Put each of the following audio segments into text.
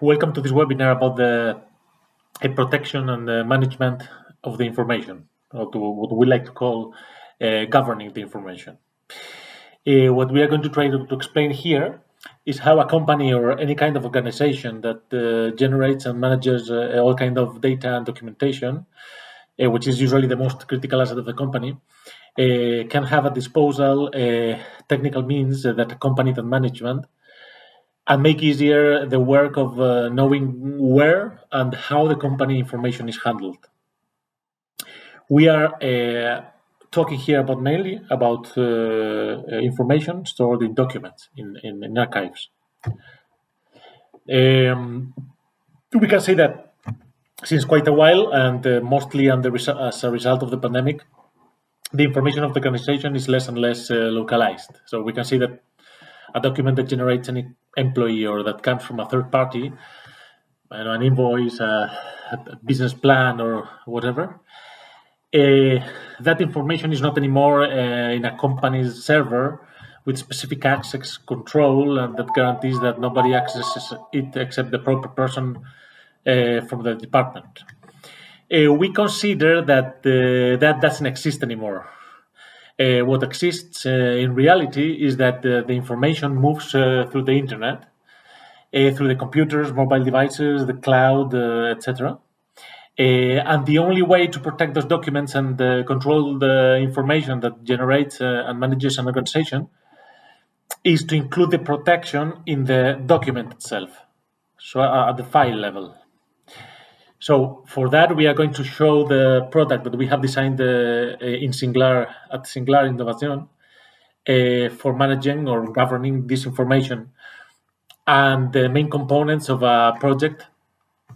Welcome to this webinar about the protection and the management of the information, or to what we like to call governing the information. What we are going to try to explain here is how a company or any kind of organization that generates and manages all kind of data and documentation, which is usually the most critical asset of the company, can have at disposal technical means that accompany that management and make easier the work of knowing where and how the company information is handled. We are talking here about mainly about information stored in documents, in archives. We can say that since quite a while, and mostly as a result of the pandemic, the information of the organization is less and less localized. So we can see that a document that generates an employee or that comes from a third party, an invoice, a business plan, or whatever, that information is not anymore in a company's server with specific access control and that guarantees that nobody accesses it except the proper person from the department. We consider that that doesn't exist anymore. What exists in reality is that the information moves through the internet, through the computers, mobile devices, the cloud, etc. And the only way to protect those documents and control the information that generates and manages an organization is to include the protection in the document itself, so at the file level. So for that, we are going to show the product that we have designed at Singular Innovación for managing or governing this information and the main components of a project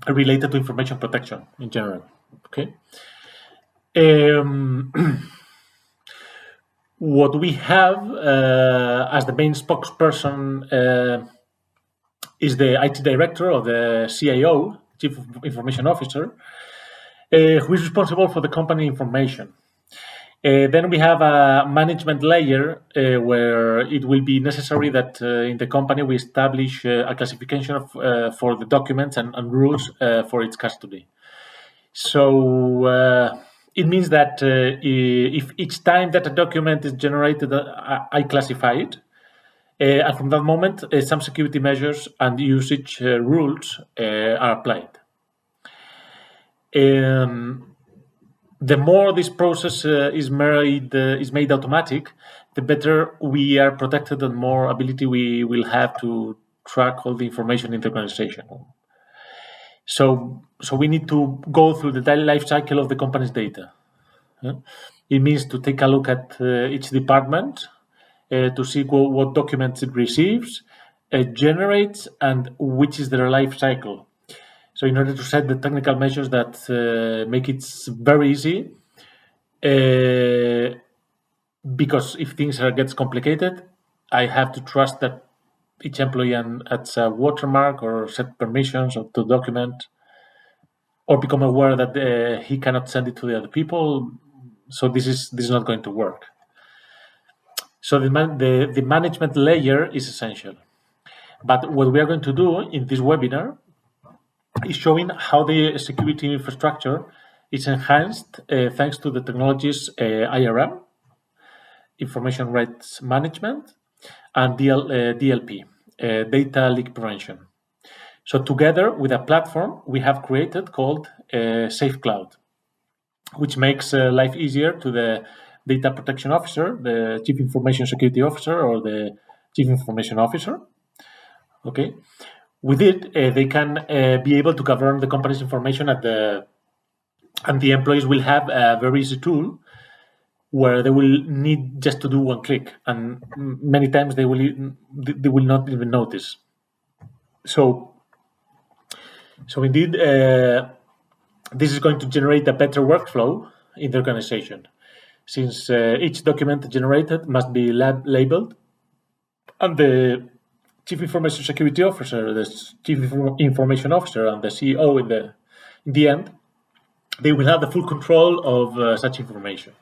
related to information protection in general. Okay. What we have as the main spokesperson is the IT director or the CIO, Chief Information Officer, who is responsible for the company information. Then we have a management layer where it will be necessary that in the company we establish a classification of, for the documents and rules for its custody. So it means that if each time that a document is generated, I classify it. And from that moment, some security measures and usage rules are applied. The more this process is made automatic, the better we are protected and more ability we will have to track all the information in the organization. So we need to go through the daily life cycle of the company's data. It means to take a look at each department, to see what documents it receives, generates, and which is their life cycle. So in order to set the technical measures that make it very easy, because if things gets complicated, I have to trust that each employee adds a watermark or set permissions of the document, or become aware that he cannot send it to the other people. So this is not going to work. So the management layer is essential. But what we are going to do in this webinar is showing how the security infrastructure is enhanced thanks to the technologies IRM, Information Rights Management, and DLP, Data Leak Prevention. So together with a platform we have created called Safe Cloud, which makes life easier to the data protection officer, the chief information security officer, or the chief information officer. Okay, with it, they can be able to govern the company's information and the employees will have a very easy tool where they will need just to do one click, and many times they will not even notice. So indeed, this is going to generate a better workflow in the organization, since each document generated must be labeled, and the Chief Information Security Officer, the Chief Information Officer, and the CEO in the end, they will have the full control of such information.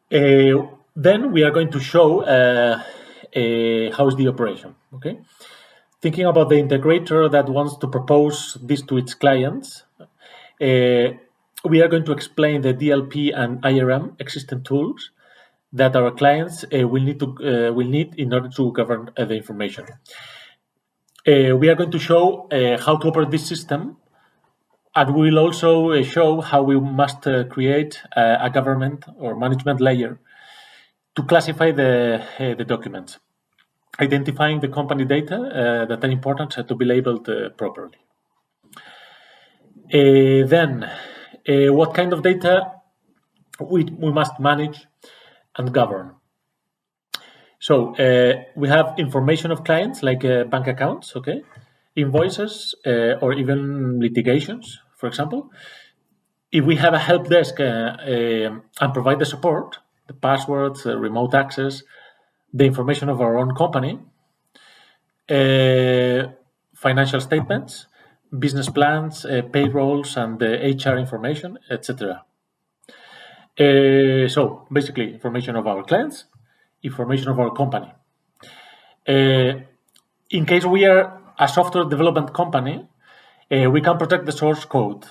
Then we are going to show how is the operation, okay? Thinking about the integrator that wants to propose this to its clients, we are going to explain the DLP and IRM existing tools that our clients will need in order to govern the information. We are going to show how to operate this system, and we will also show how we must create a government or management layer to classify the documents, identifying the company data that are important to be labeled properly. Then, what kind of data we must manage and govern? So we have information of clients like bank accounts, okay, invoices, or even litigations, for example. If we have a help desk and provide the support, the passwords, remote access, the information of our own company, financial statements, business plans, payrolls, and the HR information, etc. So basically, information of our clients, information of our company. In case we are a software development company, we can protect the source code,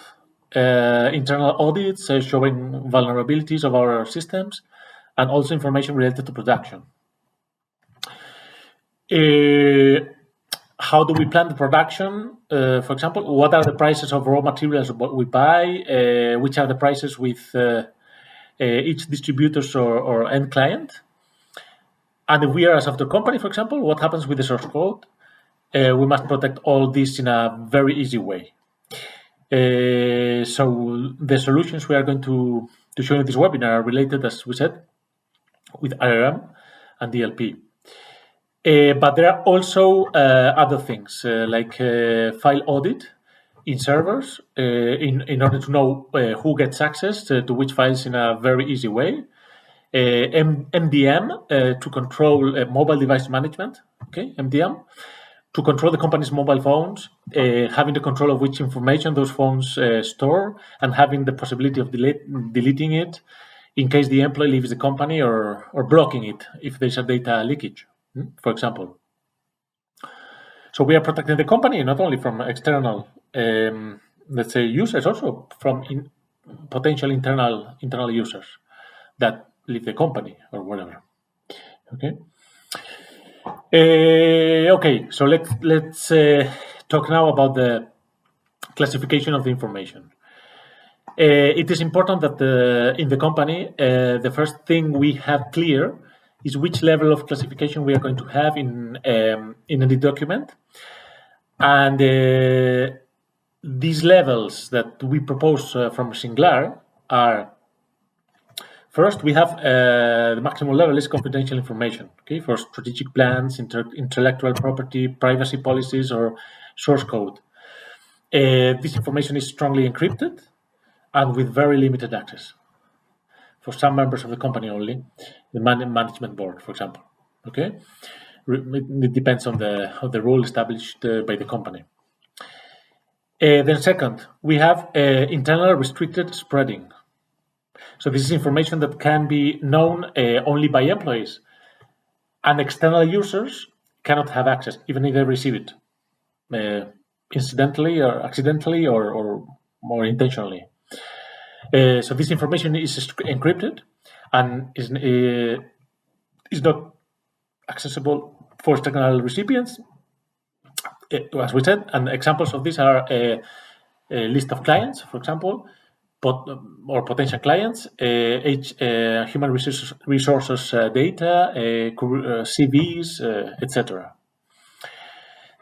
internal audits showing vulnerabilities of our systems, and also information related to production. How do we plan the production? For example, what are the prices of raw materials we buy? Which are the prices with each distributors or end client? And if we are a software company, for example, what happens with the source code? We must protect all this in a very easy way. So the solutions we are going to show in this webinar are related, as we said, with IRM and DLP. But there are also other things like file audit in servers in order to know who gets access to which files in a very easy way. MDM to control mobile device management, okay, MDM, to control the company's mobile phones, having the control of which information those phones store, and having the possibility of deleting it in case the employee leaves the company, or blocking it if there's a data leakage, for example. So we are protecting the company not only from external, let's say, users, also from potential internal users that leave the company or whatever. Okay. Okay. So let's talk now about the classification of the information. It is important that in the company, the first thing we have clear is which level of classification we are going to have in any document, and these levels that we propose from Singlar are: first, we have the maximum level is confidential information, okay, for strategic plans, intellectual property, privacy policies, or source code. This information is strongly encrypted and with very limited access for some members of the company only, the management board, for example. Okay, it depends on the rule established by the company. Then second, we have internal restricted spreading. So this is information that can be known only by employees, and external users cannot have access, even if they receive it incidentally or accidentally or more intentionally. So this information is encrypted and is not accessible for external recipients, as we said. And examples of these are a list of clients, for example, or potential clients, human resources data, CVs, etc.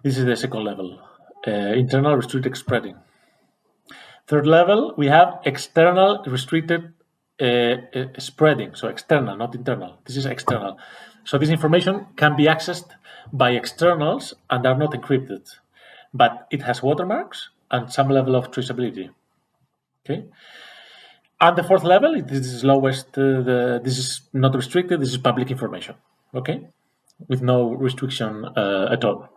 This is the second level, internal restricted spreading. Third level, we have external restricted spreading. So external, not internal. This is external. So this information can be accessed by externals and are not encrypted, but it has watermarks and some level of traceability. Okay. And the fourth level, this is lowest. This is not restricted. This is public information. Okay, with no restriction at all.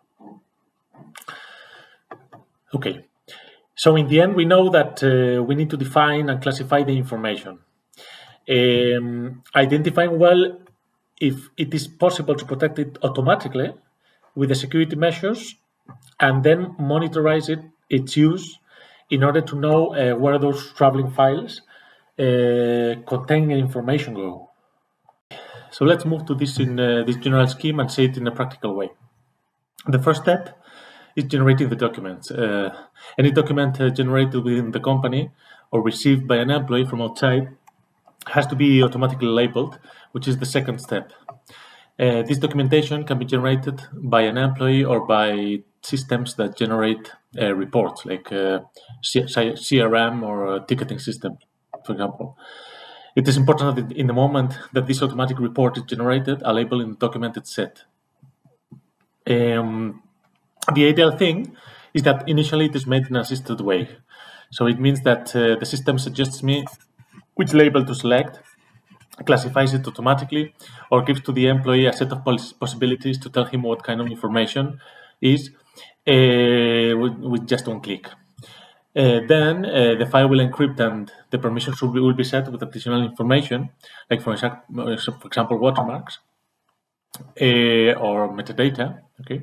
Okay. So in the end, we know that we need to define and classify the information. Identifying well if it is possible to protect it automatically with the security measures and then monitorize its use in order to know where those traveling files containing information go. So let's move to this in this general scheme and say it in a practical way. The first step is generating the documents. Any document generated within the company or received by an employee from outside has to be automatically labeled, which is the second step. This documentation can be generated by an employee or by systems that generate reports, like CRM or a ticketing system, for example. It is important that in the moment that this automatic report is generated, a label in the document is set. The ideal thing is that initially it is made in an assisted way. So it means that the system suggests me which label to select, classifies it automatically, or gives to the employee a set of possibilities to tell him what kind of information is with just one click. Then the file will encrypt and the permissions will be set with additional information, like for example watermarks or metadata. Okay.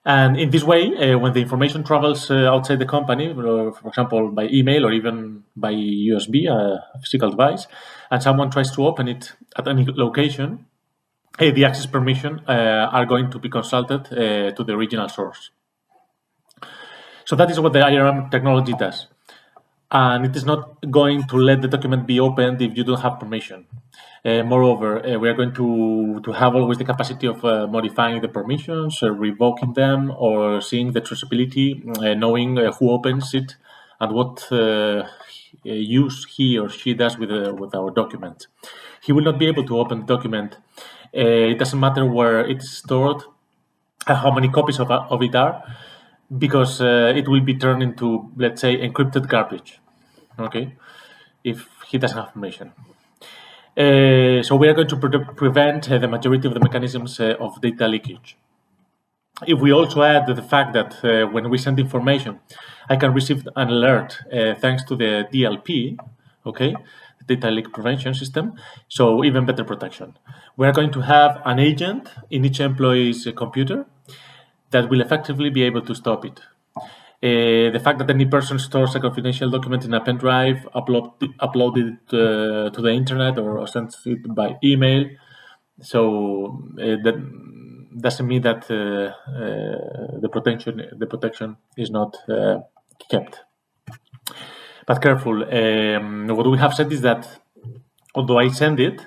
And in this way, when the information travels outside the company, for example, by email or even by USB, a physical device, and someone tries to open it at any location, the access permission are going to be consulted to the original source. So that is what the IRM technology does. And it is not going to let the document be opened if you don't have permission. Moreover, we are going to have always the capacity of modifying the permissions, revoking them, or seeing the traceability, knowing who opens it and what use he or she does with our document. He will not be able to open the document. It doesn't matter where it is stored, how many copies of it are, because it will be turned into, let's say, encrypted garbage. Okay, if he doesn't have permission. So we are going to prevent the majority of the mechanisms of data leakage. If we also add the fact that when we send information, I can receive an alert thanks to the DLP, okay, the data leak prevention system, so even better protection. We are going to have an agent in each employee's computer that will effectively be able to stop it. The fact that any person stores a confidential document in a pen drive, upload it to the internet or sends it by email, so that doesn't mean that the protection is not kept. But careful, what we have said is that although I send it,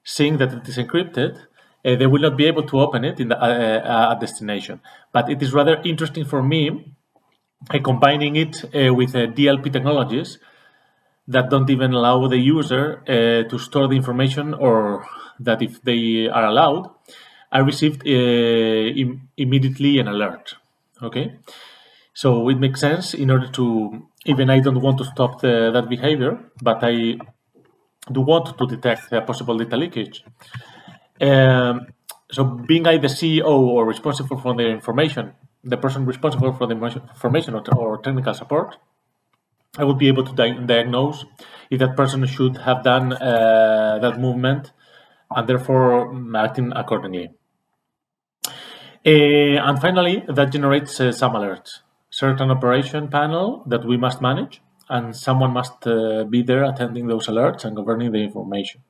seeing that it is encrypted, they will not be able to open it in the destination. But it is rather interesting for me combining it with DLP technologies that don't even allow the user to store the information, or that if they are allowed, I received immediately an alert. Okay, so it makes sense in order to, even I don't want to stop that behavior, but I do want to detect possible data leakage. So being I the CEO or responsible for the information, the person responsible for the information or technical support, I would be able to diagnose if that person should have done that movement and therefore acting accordingly. And finally, that generates some alerts. Certain operation panel that we must manage, and someone must be there attending those alerts and governing the information.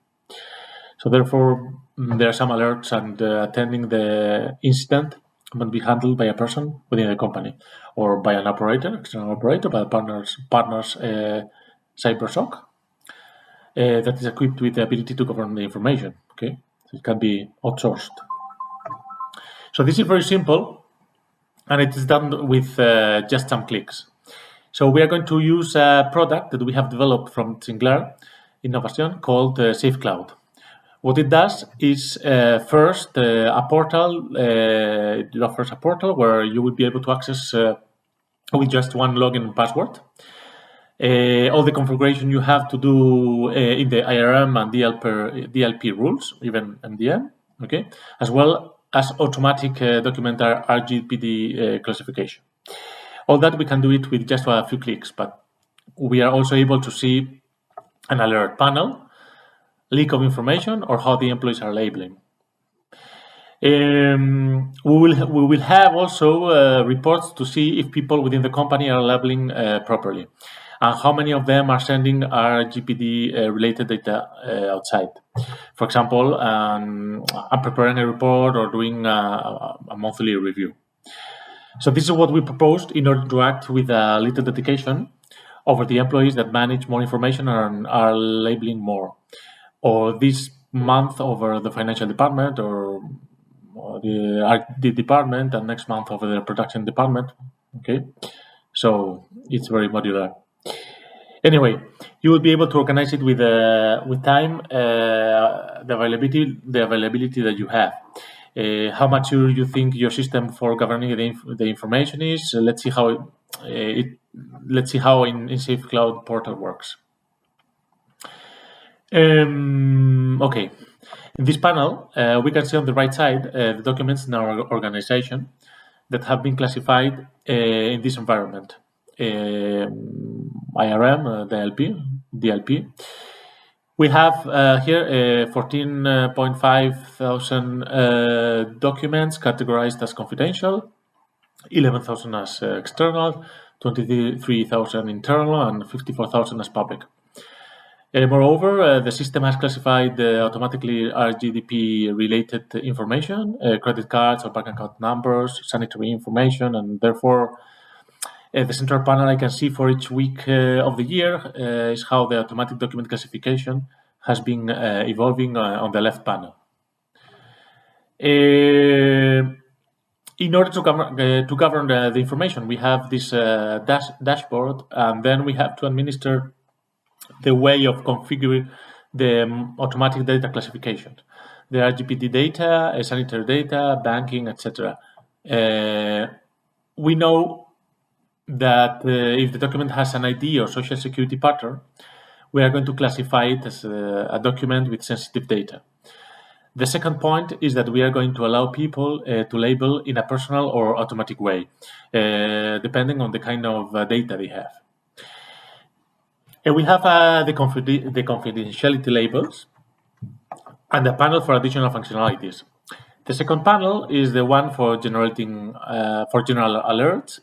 So therefore, there are some alerts, and attending the incident must be handled by a person within the company, or by an operator, external operator, by partners cyber SOC that is equipped with the ability to govern the information. Okay, so it can be outsourced. So this is very simple, and it is done with just some clicks. So we are going to use a product that we have developed from Singular Innovation called Safe Cloud. What it does is first a portal. It offers a portal where you will be able to access with just one login and password all the configuration you have to do in the IRM and DLP rules, even MDM, okay, as well as automatic document RGPD classification. All that we can do it with just a few clicks, but we are also able to see an alert panel, leak of information, or how the employees are labeling. We will have also reports to see if people within the company are labeling properly, and how many of them are sending RGPD related data outside. For example, I'm preparing a report or doing a monthly review. So this is what we proposed in order to act with a little dedication over the employees that manage more information and are labeling more, or this month over the financial department, or the R&D department, and next month over the production department. Okay, so it's very modular. Anyway, you will be able to organize it with time, the availability that you have. How mature you think your system for governing the information is. Let's see how in Safe Cloud Portal works. Okay, in this panel, we can see on the right side the documents in our organization that have been classified in this environment. IRM, DLP. We have here 14.5 thousand documents categorized as confidential, 11,000 as external, 23,000 internal, and 54,000 as public. Moreover, the system has classified automatically RGDP-related information, credit cards or bank account numbers, sanitary information, and therefore the central panel I can see for each week of the year is how the automatic document classification has been evolving on the left panel. In order to govern the information, we have this dashboard, and then we have to administer the way of configuring the automatic data classification. The RGPD data, sanitary data, banking, etc. We know that if the document has an ID or social security pattern, we are going to classify it as a document with sensitive data. The second point is that we are going to allow people to label in a personal or automatic way, depending on the kind of data they have. And we have the confidentiality labels and a panel for additional functionalities. The second panel is the one for generating for general alerts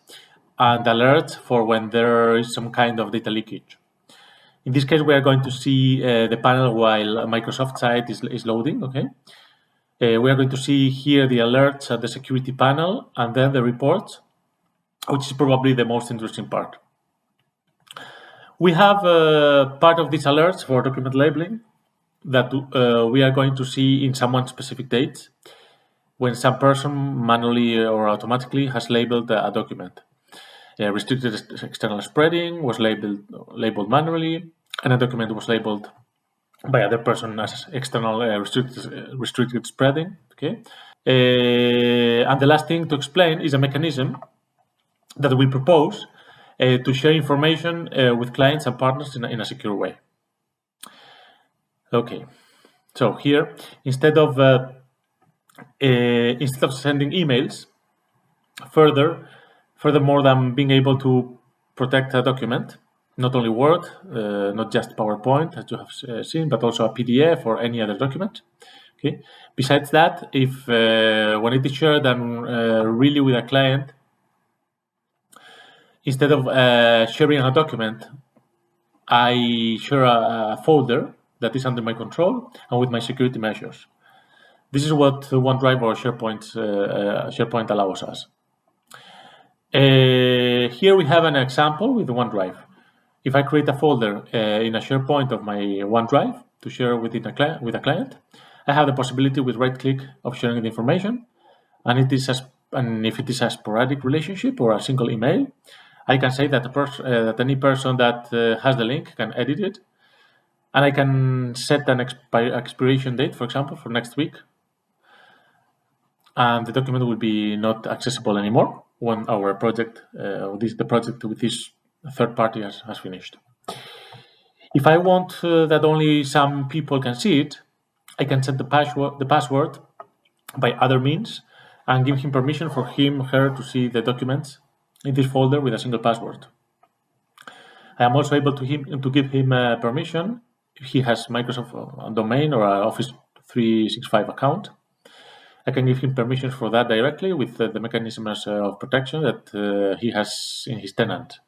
and alerts for when there is some kind of data leakage. In this case, we are going to see the panel while Microsoft site is loading. Okay, we are going to see here the alerts at the security panel, and then the reports, which is probably the most interesting part. We have part of these alerts for document labeling that we are going to see in someone's specific dates when some person manually or automatically has labeled a document. Restricted external spreading was labeled manually, and a document was labeled by other person as external restricted spreading. Okay, and the last thing to explain is a mechanism that we propose to share information with clients and partners in a secure way. Okay, so here instead of sending emails, furthermore than being able to protect a document, not only Word, not just PowerPoint, as you have seen, but also a PDF or any other document. Okay. Besides that, if when it is shared and really with a client, instead of sharing a document, I share a folder that is under my control and with my security measures. This is what OneDrive or SharePoint allows us. Here we have an example with OneDrive. If I create a folder in a SharePoint of my OneDrive to share with a client, I have the possibility with right-click of sharing the information, and if it is a sporadic relationship or a single email, I can say that that any person that has the link can edit it, and I can set an expiration date, for example, for next week, and the document will be not accessible anymore when our project, the project with this third party has finished. If I want that only some people can see it, I can set the password by other means and give him permission for her to see the documents in this folder with a single password. I am also able to give him permission if he has Microsoft domain or Office 365 account. I can give him permissions for that directly with the mechanisms of protection that he has in his tenant.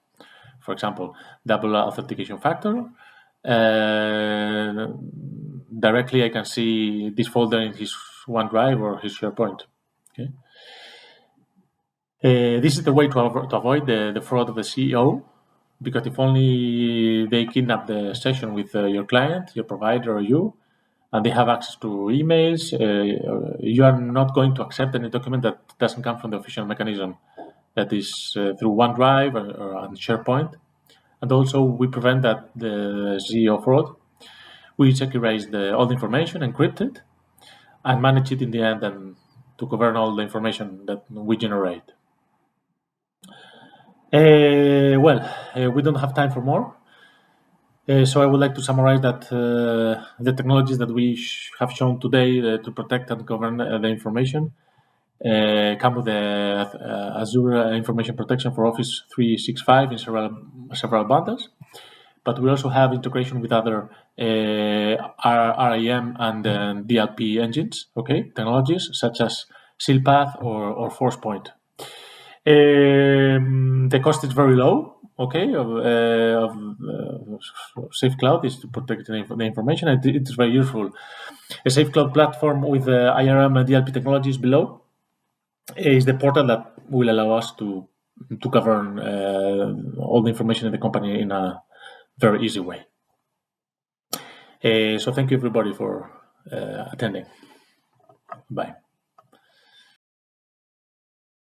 For example, double authentication factor. Directly, I can see this folder in his OneDrive or his SharePoint. Okay. This is the way to avoid the fraud of the CEO, because if only they kidnap the session with your client, your provider, or you, and they have access to emails, you are not going to accept any document that doesn't come from the official mechanism, that is through OneDrive or SharePoint. And also, we prevent that the CEO fraud. We check erase all the information, encrypt it, and manage it in the end, and to govern all the information that we generate. We don't have time for more. So I would like to summarize that the technologies that we have shown today to protect and govern the information come with the Azure Information Protection for Office 365 in several bundles. But we also have integration with other RIM and DLP engines, technologies such as SealPath or ForcePoint. The cost is very low, of Safe Cloud is to protect the information, and it is very useful. A Safe Cloud platform with IRM and DLP technologies below is the portal that will allow us to govern all the information in the company in a very easy way. So thank you everybody for attending. Bye.